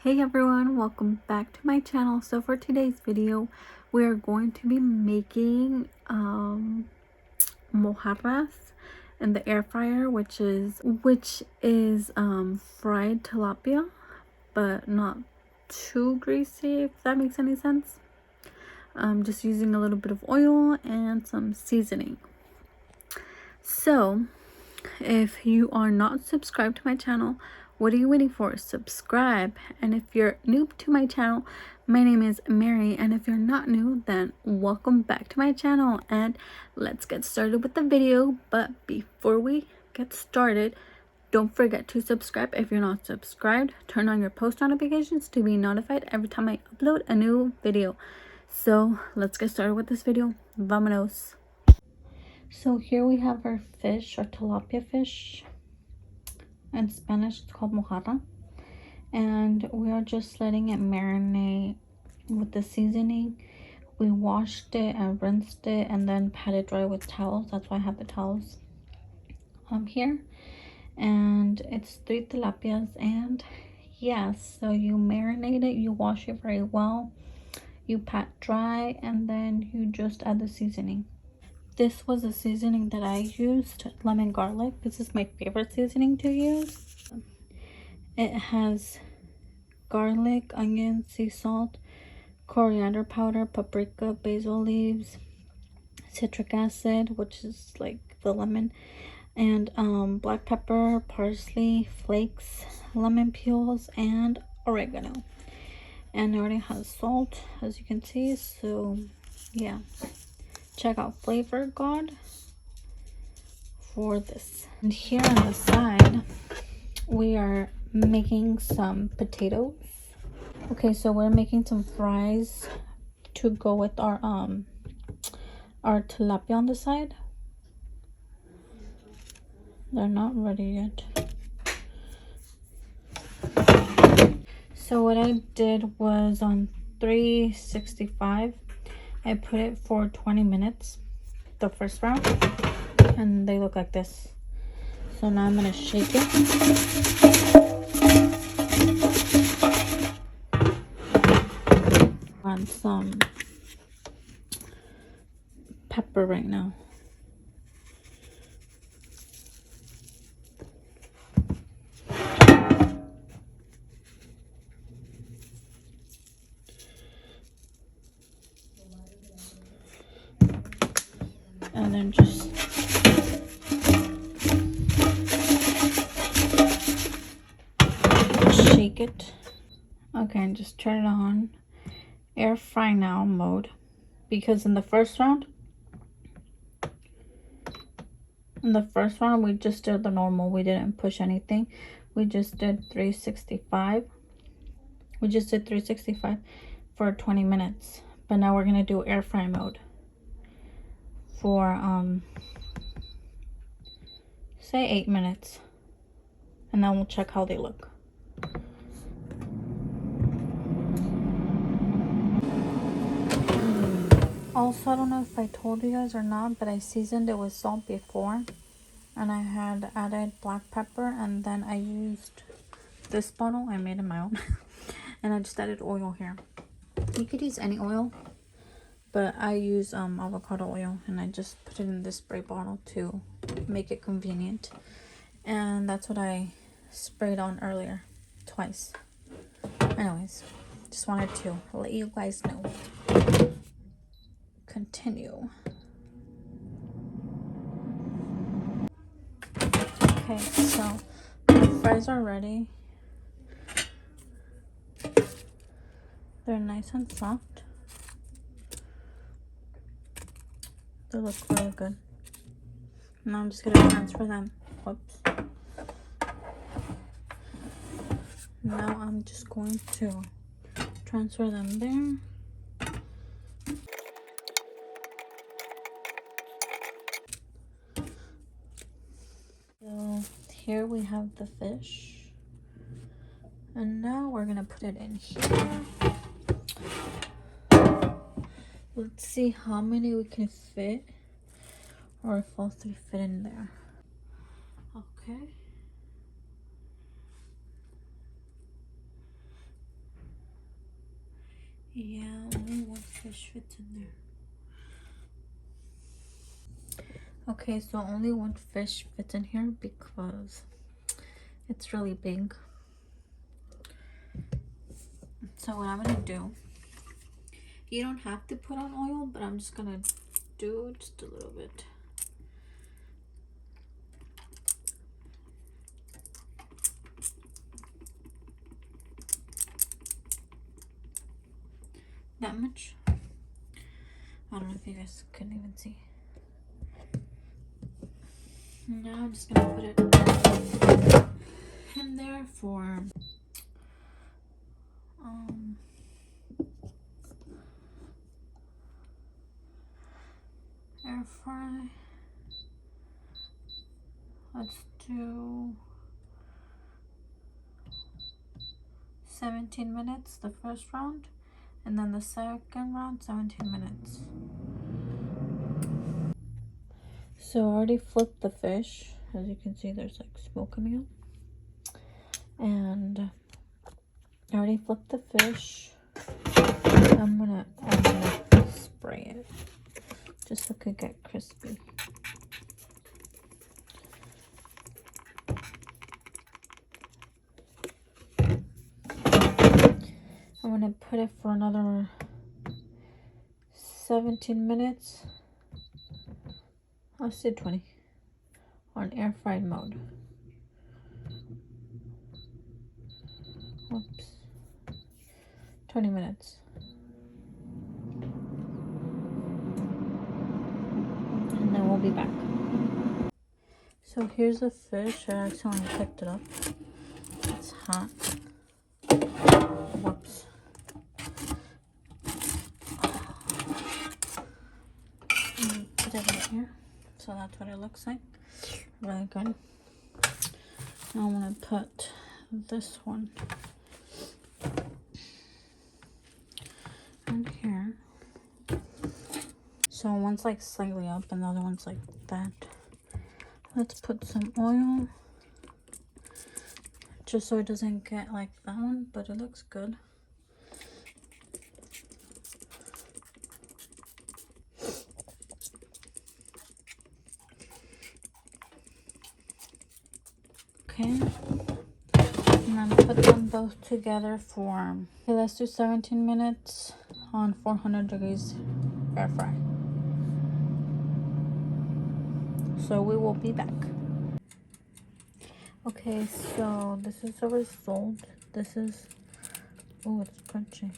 Hey everyone, welcome back to my channel. So for today's video we are going to be making mojarras in the air fryer, which is fried tilapia, but not too greasy, if that makes any sense. Just using a little bit of oil and some seasoning. So if you are not subscribed to my channel, what are you waiting for? Subscribe. And if you're new to my channel, my name is Mary, and if you're not new, then welcome back to my channel, and let's get started with the video. But before we get started, don't forget to subscribe if you're not subscribed. Turn on your post notifications to be notified every time I upload a new video. So let's get started with this video. Vámonos. So here we have our fish, our tilapia fish. In Spanish it's called Mojarra, and we are just letting it marinate with the seasoning. We washed it and rinsed it and then pat it dry with towels. That's why I have the towels here. And it's 3 tilapias, and yes, so you marinate it, you wash it very well, you pat dry, and then you just add the seasoning. This was a seasoning that I used, lemon garlic. This is my favorite seasoning to use. It has garlic, onion, sea salt, coriander powder, paprika, basil leaves, citric acid, which is like the lemon, and black pepper, parsley flakes, lemon peels, and oregano. And it already has salt, as you can see. So yeah, check out Flavor God for this. And here on the side we are making some potatoes. Okay, so we're making some fries to go with our tilapia on the side. They're not ready yet. So what I did was, on 365, I put it for 20 minutes, the first round, and they look like this. So now I'm gonna shake it. On some pepper right now. And then just shake it. Okay, and just turn it on air fry now mode, because in the first round we just did the normal. We didn't push anything. We just did 365. We just did 365 for 20 minutes. But now we're gonna do air fry mode for say 8 minutes, and then we'll check how they look. Also, I don't know if I told you guys or not, but I seasoned it with salt before, and I had added black pepper, and then I used this bottle. I made it my own. And I just added oil here. You could use any oil, but I use avocado oil, and I just put it in this spray bottle to make it convenient. And that's what I sprayed on earlier, twice. Anyways, just wanted to let you guys know. Continue. Okay, so the fries are ready. They're nice and soft. They look really good. Now I'm just gonna transfer them. Whoops. Now I'm just going to transfer them there. So here we have the fish, and now we're gonna put it in here. Let's see how many we can fit, or if all 3 fit in there. Okay. Yeah, only one fish fits in there. Okay, so only one fish fits in here because it's really big. So what I'm gonna do, you don't have to put on oil, but I'm just gonna do just a little bit. That much. I don't know if you guys couldn't even see. Now I'm just gonna put it in there for air fry. Let's do 17 minutes the first round, and then the second round 17 minutes. So I already flipped the fish. As you can see, there's like smoke coming out. And I already flipped the fish. I'm gonna spray it just so it could get crispy. I'm gonna put it for another 17 minutes. Let's do 20 on air fried mode. Oops. 20 minutes. And then we'll be back. So here's the fish. I accidentally picked it up. It's hot. Whoops. Put it right here. So that's what it looks like. Really good. Now I'm gonna put this one in here. So one's like slightly up and the other one's like that. Let's put some oil just so it doesn't get like that one, but it looks good. Okay, and then put them both together for, okay, let's do 17 minutes on 400 degrees air fry. So we will be back. Okay, so this is the result. This is, oh, it's crunchy.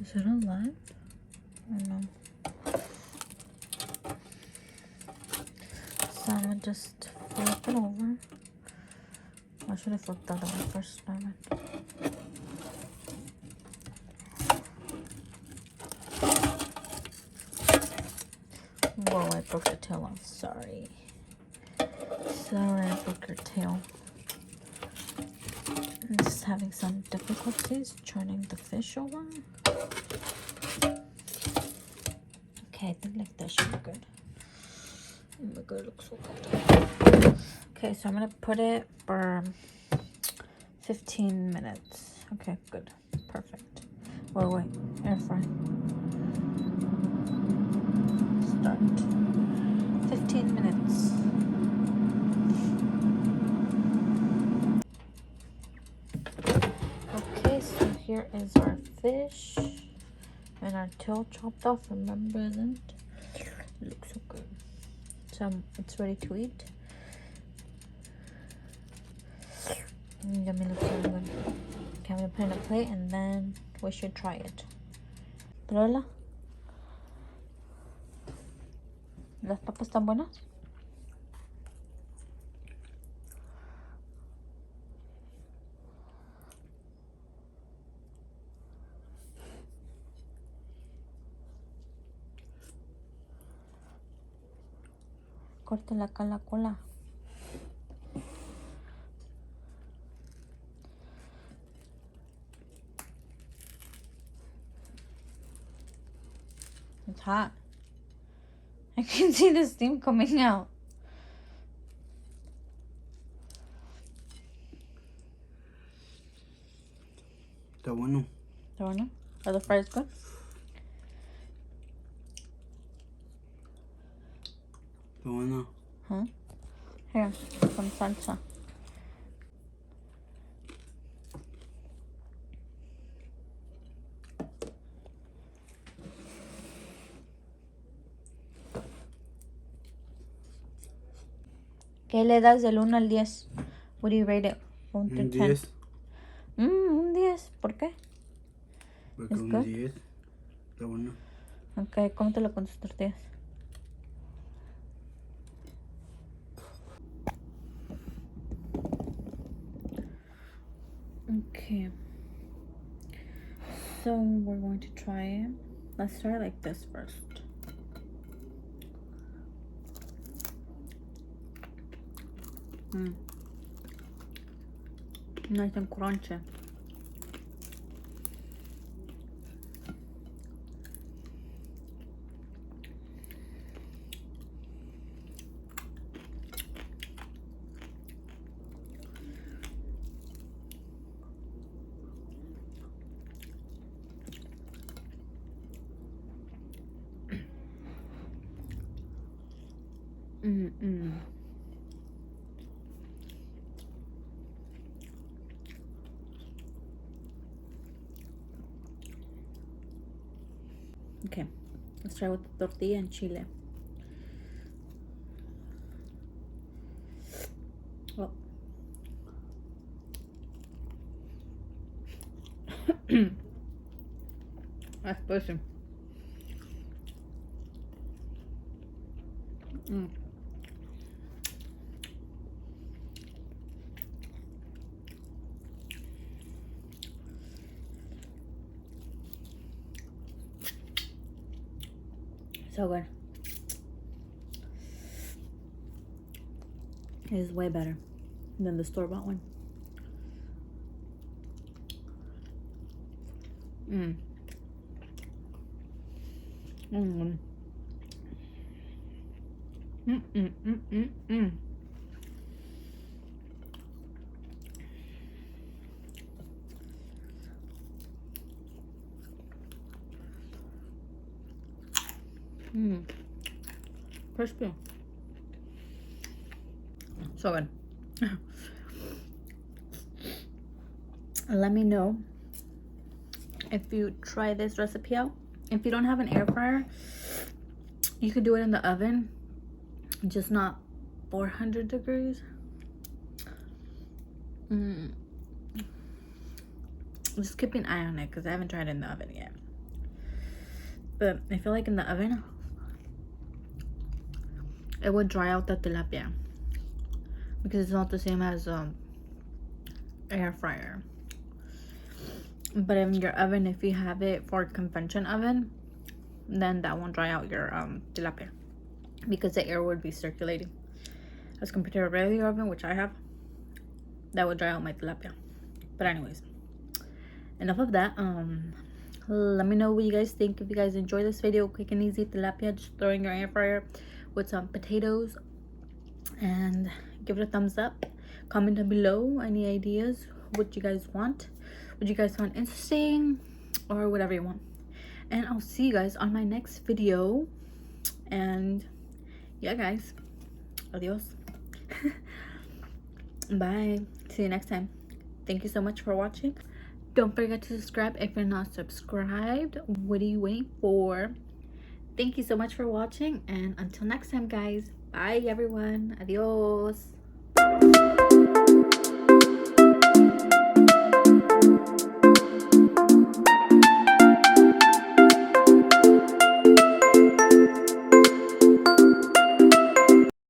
Is it alive? I don't know. So I'm gonna just flip it over. I should have flipped the other one first. Never mind. Whoa, I broke the tail off. Sorry. Sorry, I broke your tail. I'm just having some difficulties turning the fish over. Okay, I think like that should be good. Oh my god, it looks so good. Okay, so I'm gonna put it for 15 minutes. Okay, good. Perfect. Wait, air fry. Start. 15 minutes. Okay, so here is our fish and our tail chopped off. Remember that? It looks so good. So it's ready to eat. Yummy, looks so good. Okay, I'm gonna put it in a plate and then we should try it. Pruébala. ¿Las papas están buenas? Córtale acá la cola. It's hot. I can see the steam coming out. Está bueno. ¿Está bueno? Are the fries good? Está bueno. Huh? Here, some salsa. ¿Qué le das del 1 al 10? What do you rate it? 1 to 10. 10. Un 10. ¿Por qué? Porque It's un good. 10. Está bueno. Ok, cómetelo con tus tortillas. Okay. So we're going to try it. Let's try it like this first. Nice and crunchy. Okay, let's try with the tortilla and chile. Oh. That's spicy. So good. It is way better than the store-bought one. Crispy. So good. Let me know if you try this recipe out. If you don't have an air fryer, you could do it in the oven, just not 400 degrees. Just keep an eye on it because I haven't tried it in the oven yet. But I feel like in the oven, it would dry out the tilapia because it's not the same as air fryer. But in your oven, if you have it for convention oven, then that won't dry out your tilapia because the air would be circulating. As compared to a regular oven, which I have, that would dry out my tilapia. But anyways, enough of that. Let me know what you guys think. If you guys enjoy this video, quick and easy tilapia, just throw in your air fryer with some potatoes, and give it a thumbs up. Comment down below any ideas, what you guys want, what you guys find interesting, or whatever you want. And I'll see you guys on my next video. And yeah, guys, adios. Bye. See you next time. Thank you so much for watching. Don't forget to subscribe if you're not subscribed. What are you waiting for? Thank you so much for watching, and until next time, guys. Bye, everyone. Adios.